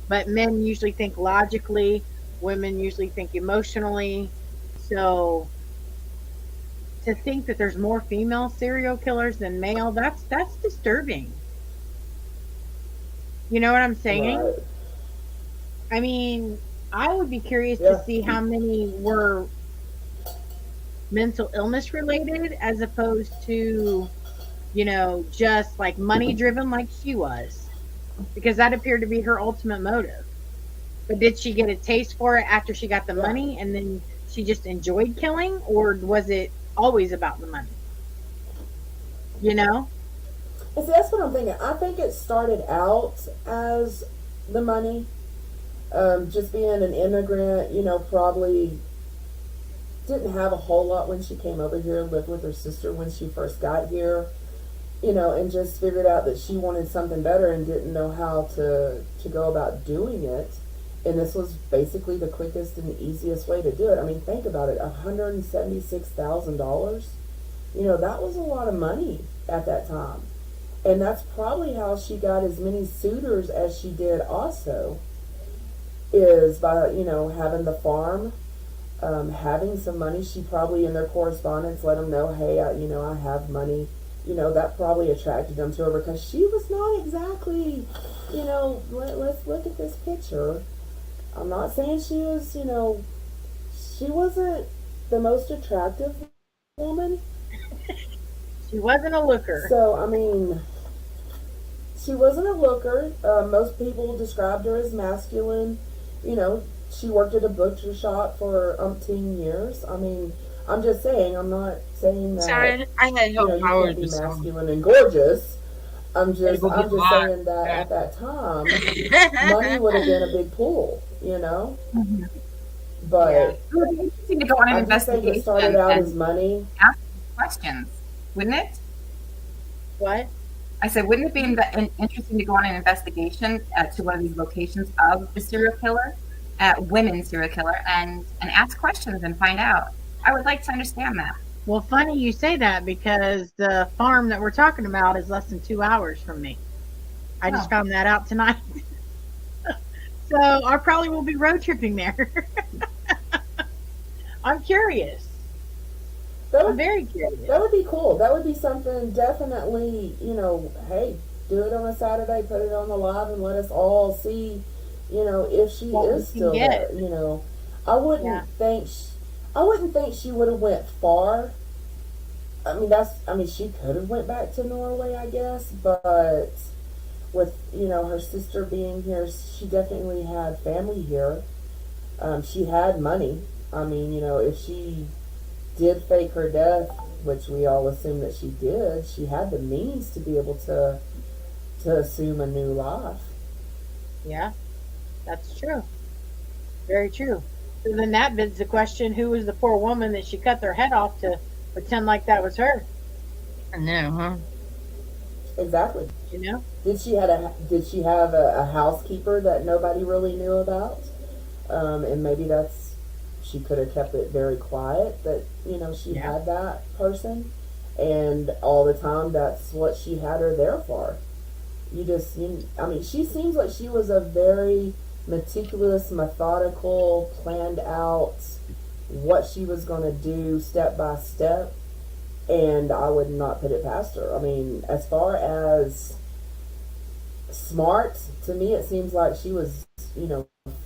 But men usually think logically, women usually think emotionally. So to think that there's more female serial killers than male, that's disturbing. You know what I'm saying? Right. I mean, I would be curious to Yeah. see how many were mental illness related as opposed to, just like money driven like she was, because that appeared to be her ultimate motive. But did she get a taste for it after she got the Yeah. money and then she just enjoyed killing, or was it always about the money? You know? And see, that's what I'm thinking. I think it started out as the money. Just being an immigrant, probably didn't have a whole lot when she came over here, lived with her sister when she first got here, and just figured out that she wanted something better and didn't know how to go about doing it. And this was basically the quickest and easiest way to do it. I mean, think about it, $176,000. That was a lot of money at that time. And that's probably how she got as many suitors as she did also, is by, having the farm, having some money. She probably in their correspondence let them know, hey, I have money. That probably attracted them to her because she was not exactly, let's look at this picture. I'm not saying she was, she wasn't the most attractive woman. She wasn't a looker. So, I mean, she wasn't a looker. Most people described her as masculine. You know, she worked at a butcher shop for umpteen years. I mean, I'm just saying, I'm not saying that, Sorry, I had help you power can't be the song. masculine and gorgeous. Gotta go get I'm just mine. saying that Okay. at that time, money would have been a big pull. Mhm. Yeah. But It would be interesting to go on an I do think it started investigation out as and money. ask questions, wouldn't it? What? I said, wouldn't it be interesting to go on an investigation to one of these locations of the serial killer, women serial killer, and ask questions and find out? I would like to understand that. Well, funny you say that because the farm that we're talking about is less than 2 hours from me. I just Oh, found that out tonight. So I probably will be road tripping there. I'm curious. That I'm would very curious. that would be cool. That would be something definitely. Hey, do it on a Saturday, put it on the live, and let us all see. If she What we is can still get. there. I Yeah. wouldn't think. I wouldn't think she would have went far. I mean, she could have went back to Norway, I guess, but with her sister being here, she definitely had family here. She had money. I mean, if she did fake her death, which we all assume that she did, she had the means to be able to assume a new life. Yeah, that's true. Very true. So then that begs the question, who was the poor woman that she cut their head off to pretend like that was her? I know, huh? Exactly. You know? Did she have a housekeeper that nobody really knew about? And maybe that's She could have kept it very quiet that, she Yeah. had that person. And all the time, that's what she had her there for. I mean, she seems like she was a very meticulous, methodical, planned out what she was going to do step by step. And I would not put it past her. I mean, as far as smart, to me, it seems like she was,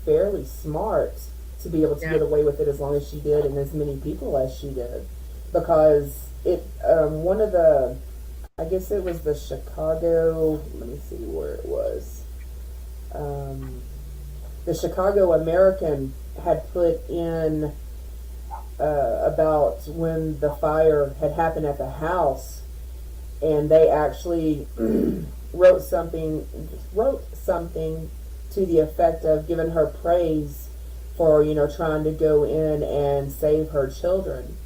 fairly smart to be able to Yeah. get away with it as long as she did and as many people as she did. Because one of the, I guess it was the Chicago, let me see where it was. Um, the Chicago American had put in about when the fire had happened at the house, and they actually wrote something to the effect of giving her praise for trying to go in and save her children.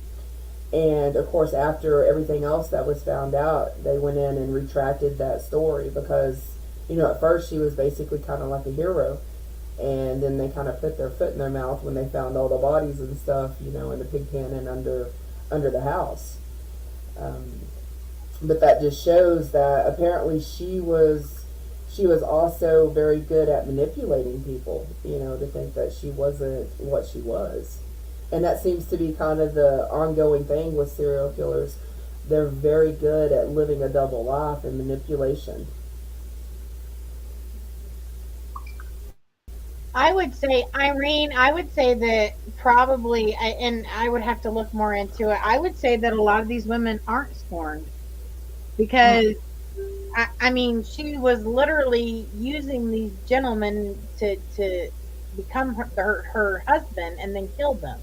And of course, after everything else that was found out, they went in and retracted that story because at first she was basically kind of like a hero, and then they kind of put their foot in their mouth when they found all the bodies and stuff, in the pig pen and under the house. Um, but that just shows that apparently she was also very good at manipulating people, to think that she wasn't what she was. And that seems to be kind of the ongoing thing with serial killers. They're very good at living a double life and manipulation. I would say, Irene, I would say that probably, and I would have to look more into it. I would say that a lot of these women aren't scorned because, I mean, she was literally using these gentlemen to become her husband and then kill them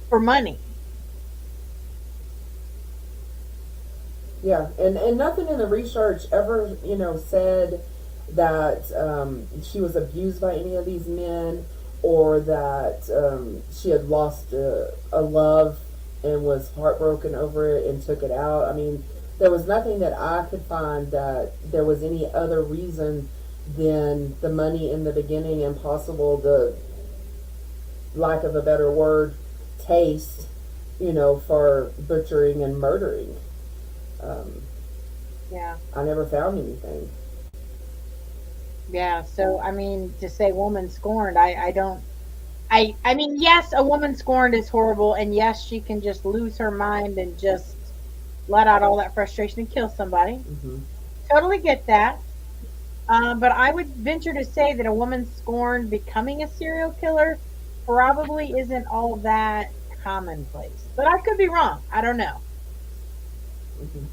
for money. Yeah, and nothing in the research ever, said that she was abused by any of these men, or that she had lost a love and was heartbroken over it and took it out. I mean, there was nothing that I could find that there was any other reason than the money in the beginning and possible the lack of a better word taste, for butchering and murdering. Um, Yeah. I never found anything. Yeah. So, I mean, to say woman scorned, I don't. I mean, yes, a woman scorned is horrible, and yes, she can just lose her mind and just let out all that frustration and kill somebody. Hmm. Totally get that. But I would venture to say that a woman scorned becoming a serial killer probably isn't all that commonplace. But I could be wrong. I don't know. Hmm.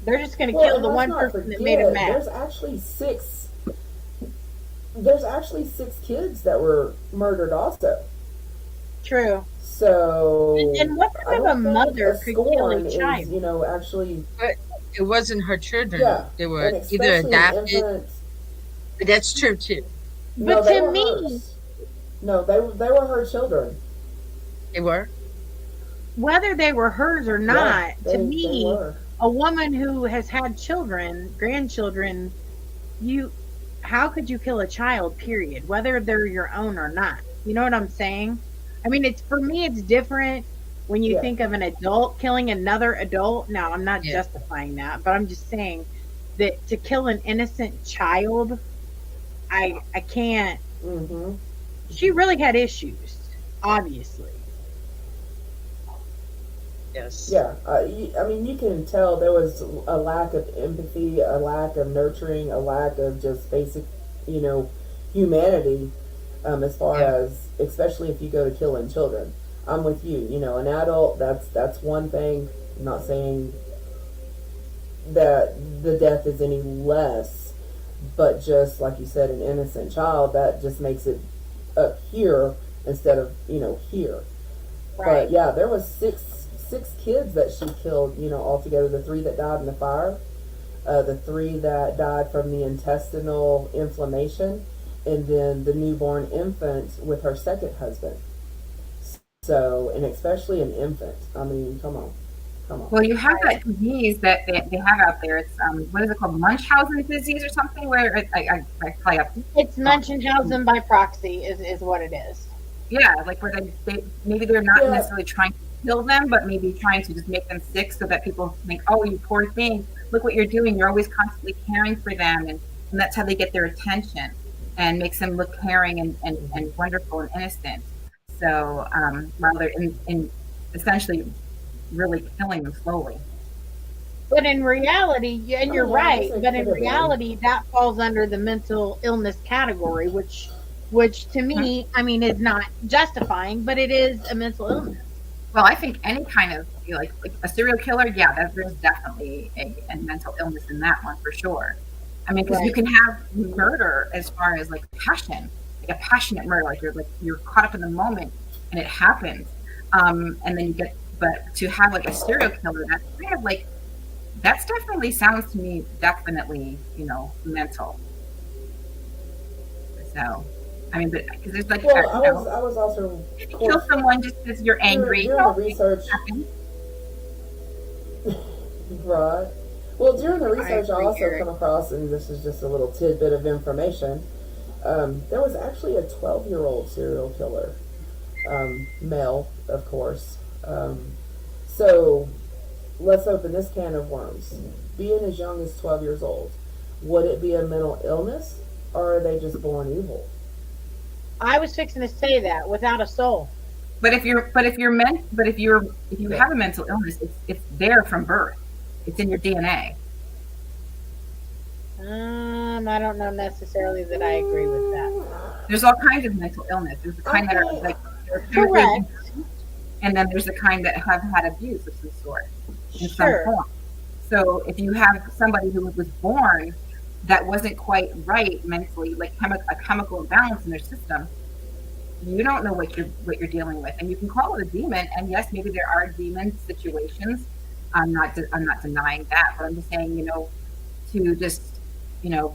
They're just going to Well, kill and the let's one not person that made them forget, mad. there's actually six kids that were murdered also. True. So And what I type of don't think a mother could kill a scorn is, child? actually, But it wasn't her children. yeah, They were and either especially an adopted, infant. but that's true too. No, But they to were me, hers. No, they were her children. They were. whether they were hers or Yeah, not, to they me, were. a woman who has had children, grandchildren, you how could you kill a child, period, whether they're your own or not? You know what I'm saying? I mean, it's for me it's different when you Yeah. think of an adult killing another adult. Now, I'm not Yeah. justifying that, but I'm just saying that to kill an innocent child, I can't. Hmm. She really had issues, obviously. Yes. Yeah, I mean, you can tell there was a lack of empathy, a lack of nurturing, a lack of just basic, you know, humanity. As far Yeah. as, especially if you go to killing children, I'm with you. An adult, that's one thing. I'm not saying that the death is any less, but just like you said, an innocent child, that just makes it up here instead of here. Right. But yeah, there was six kids that she killed. Altogether, the three that died in the fire, the three that died from the intestinal inflammation, and then the newborn infant with her second husband. So, and especially an infant. I mean, come on, come on. Well, you have that disease that they have out there. It's what is it called, Munchausen disease or something? Where I probably have It's Munchausen by proxy is what it is. Yeah, like where they maybe they're not Yeah. necessarily trying to kill them, but maybe trying to just make them sick so that people think, oh, you poor thing, look what you're doing. You're always constantly caring for them. And that's how they get their attention and makes them look caring and wonderful and innocent. So while they're in essentially really killing them slowly. But in reality, and Oh you're yeah, I guess right, it but could in have been. reality, that falls under the mental illness category, which to Mhm. me, I mean, is not justifying, but it is a mental illness. Well, I think any kind of like a serial killer, yeah, there's definitely a mental illness in that one for sure. I mean, because you Right. can have murder as far as like passion, like a passionate murder, like you're caught up in the moment and it happens, and then you get. But to have like a serial killer, that's kind of like that's definitely sounds to me definitely mental. So, I mean, but because there's like Well, I was also, if of you kill course, someone just because you're angry, during the research, it happens. right? Well, during the I research, I agree, also Eric. come across, and this is just a little tidbit of information. There was actually a 12-year-old serial killer, male, of course. So let's open this can of worms. Being as young as 12 years old, would it be a mental illness, or are they just born evil? I was fixing to say that without a soul. But if you Yeah. have a mental illness, it's there from birth. It's in your DNA. I don't know necessarily that I agree with that. There's all kinds of mental illness. There's the I kind that are think, like they're chemically Correct. induced, and then there's the kind that have had abuse of some sort in some Sure. form. So if you have somebody who was born that wasn't quite right mentally, like a chemical imbalance in their system, you don't know what you're dealing with, and you can call it a demon. And yes, maybe there are demon situations. I'm not denying that, but I'm just saying, to just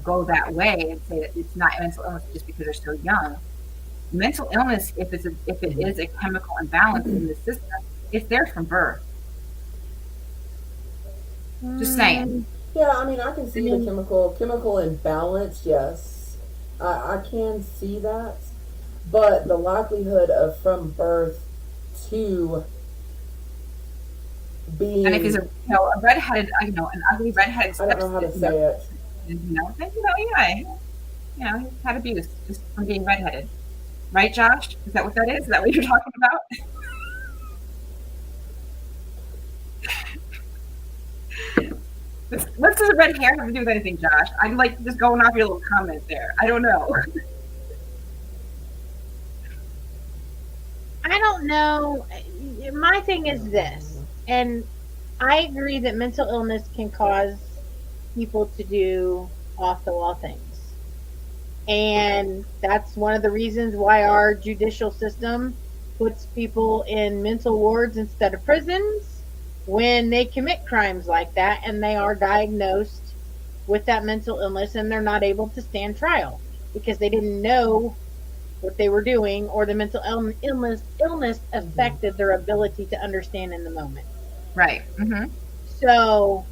go that way and say that it's not mental illness just because they're so young. Mental illness, if it is a chemical imbalance in the system, it's there from birth. Just saying. Mm, yeah, I mean, I can I see the mean, chemical imbalance. Yes, I can see that, but the likelihood of from birth to And if he's being, a redheaded, an ugly redheaded I don't know how to stepson, say it. then yeah, he's had abuse just from being redheaded, right, Josh? Is that what that is? Is that what you're talking about? What does red hair have to do with anything, Josh? I'm like just going off your little comment there. I don't know. I don't know. My thing is this, and I agree that mental illness can cause people to do off the wall things. And that's one of the reasons why our judicial system puts people in mental wards instead of prisons when they commit crimes like that and they are diagnosed with that mental illness and they're not able to stand trial because they didn't know what they were doing or the mental illness Hmm. affected their ability to understand in the moment. Right. Mm-hmm. So,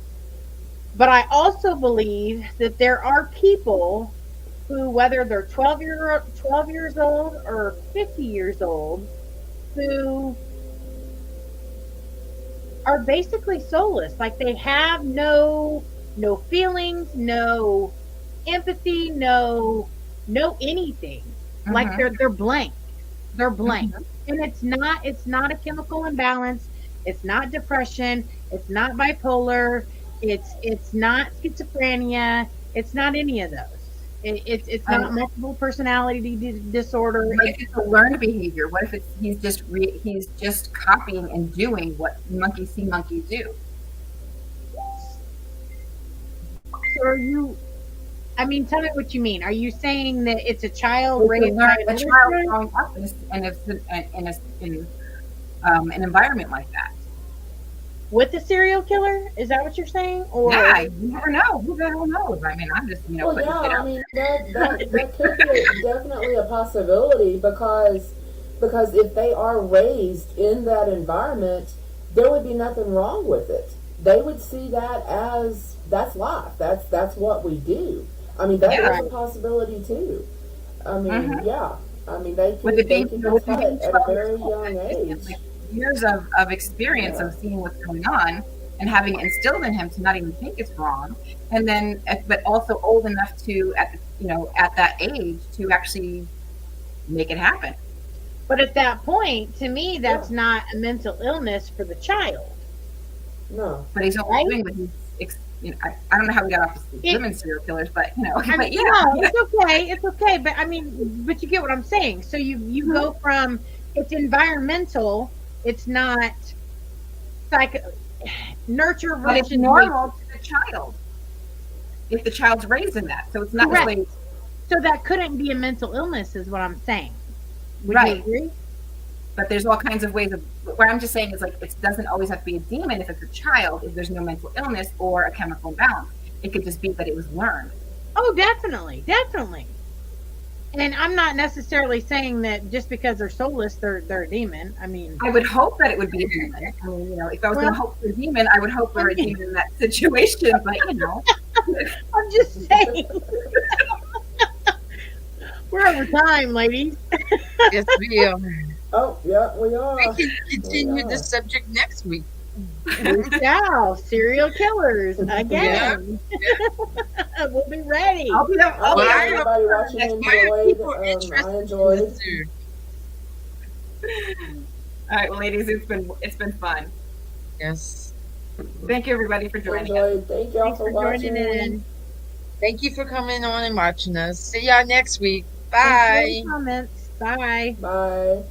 but I also believe that there are people who, whether they're 12 years old or 50 years old, who are basically soulless. Like they have no feelings, no empathy, no anything. Like Mm-hmm. they're blank. They're blank. Mm-hmm. And it's not a chemical imbalance. It's not depression. It's not bipolar. It's not schizophrenia. It's not any of those. It's not And multiple personality disorder. what if it's a learned behavior? What if he's just copying and doing what monkeys see monkeys do? So are you? I mean, tell me what you mean. Are you saying that it's a child It's raised by a another child child growing up in an environment like that. with a serial killer? Is that what you're saying? Or Yeah, you never know. Who the hell knows? I mean, I'm just Well, putting yeah, shit I out mean that could be definitely a possibility because if they are raised in that environment, there would be nothing wrong with it. They would see that as that's life. That's what we do. I mean, there. that Yeah. is right. a possibility too. I mean, Mm-hmm. yeah. I mean, they with can it they being, can you know, be with it taught being at a 12 years very old, young that gives him age. like years of experience Yeah. of seeing what's going on and having instilled in him to not even think it's wrong, and then but also old enough to at the, you know, at that age to actually make it happen. But at that point, to me, Yeah. that's not a mental illness for the child, No. But he's only right? doing what he's you know, I don't know how we got off of It, women serial killers, but you know, I mean, but yeah, no, yeah. it's okay, it's okay. But I mean, but you get what I'm saying. So you Mhm. go from it's environmental, it's not psych nurture But it's versus normal nature. to the child if the child's raised in that, so it's not Correct. necessarily So that couldn't be a mental illness, is what I'm saying. Would you right. agree? But there's all kinds of ways of what I'm just saying is like it doesn't always have to be a demon if it's a child, if there's no mental illness or a chemical imbalance. It could just be that it was learned. Oh, definitely, definitely. And I'm not necessarily saying that just because they're soulless, they're a demon. I mean, I would hope that it would be a demon. I mean, you know, if I was well, going to hope for a demon, I would hope I for a mean, demon in that situation. But you know, I'm just saying we're over time, ladies. Yes, we are. Oh, yeah, we We are. can We continue are. this subject next week. We shall serial killers Yeah. again. We'll be ready. I'll be there. I Well, hope I hope everybody watching next why are enjoyed. people I interested in enjoyed. this too? All right, well, ladies, it's been fun. Yes. Thank you everybody for joining us. Enjoyed. Thank y'all Thanks for for joining watching. in. Thank you for coming on and watching us. See y'all next week. Thanks for all the Bye. comments. Bye. Bye.